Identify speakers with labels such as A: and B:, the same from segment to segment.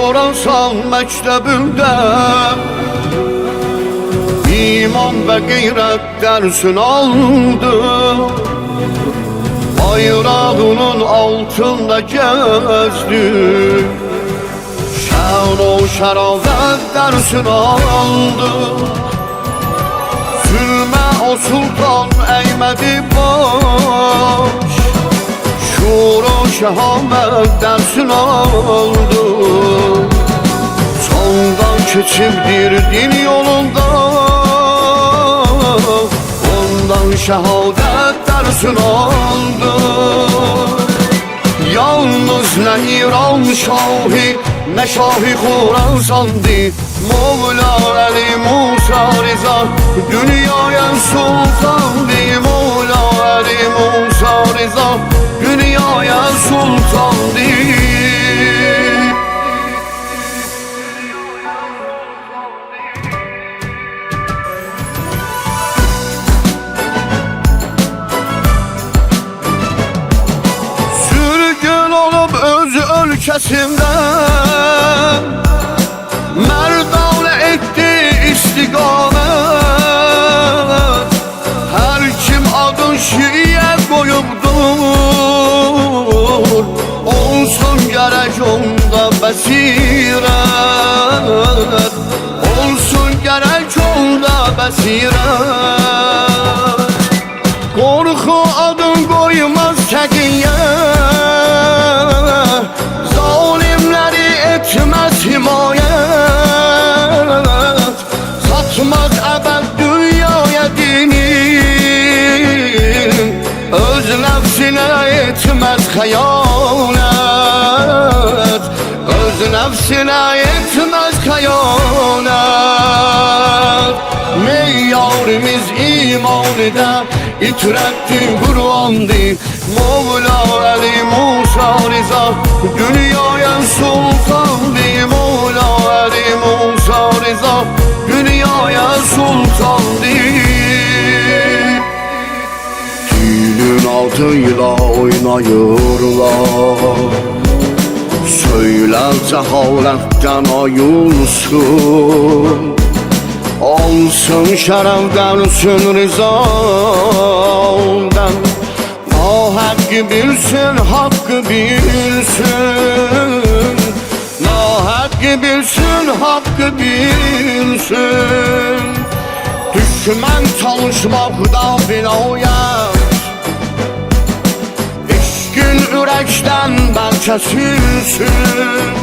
A: Xorasan məktəbində İman və qeyrət dərsin aldı. Bayrağının altında gəzdi. Şən o şərafət dərsin aldı. Zülmə o sultan əymədi baş. Şur o şəhamət dərsin aldı. Candan keçibdir din yolunda. Ondan şəhadət dərsin aldı. Yalnız nə İran şahi, nə şahi Xorasandı. Mevla Əli Musa Riza dünyaya sultandı. Mevla Əli Musa Riza dünyaya sultandı. Sürgün olup öz ölkəsindən Mərdanə etdi istiqamət. Hər kim adın şiyə qoyubdur, olsun gərək onda bəsirət. Olsun gərək onda bəsirət. Qorxu adın qoymaz təqiyyə, zalimləri etməz himayət. Satmaz əbəd dünyaya dinin, öz nəfsinə etməz xəyanət. Öz nəfsinə etməz xəyanət. Meyyarimiz imanıda itirətdi Qur'andı. Mevla Əli Musa Riza dünyaya sultandı. Mevla Əli Musa Riza dünyaya sultandı. Dilin adıyla oynayırlar, söylə cəhalətdən ayılsın. Olsun şərəf dərsin rizadan. Nahaqqı bilsin, haqqı bilsin. Nahaqqı bilsin, haqqı bilsin. Düşmən çalışmaqda binayət. İşqin ürəkdən bəlkə silsin.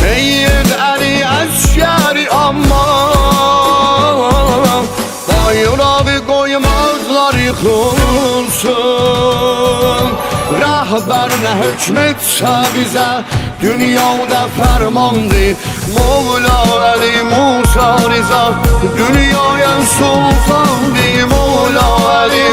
A: Seyyid Əli Əskəri amma bayrağı qoymazlar yıxılsın. Rəhbər nə hükm etsə bizə dünyada fərmandı. Mevla Əli Musa Riza dünyaya sultandı. Mevla Əli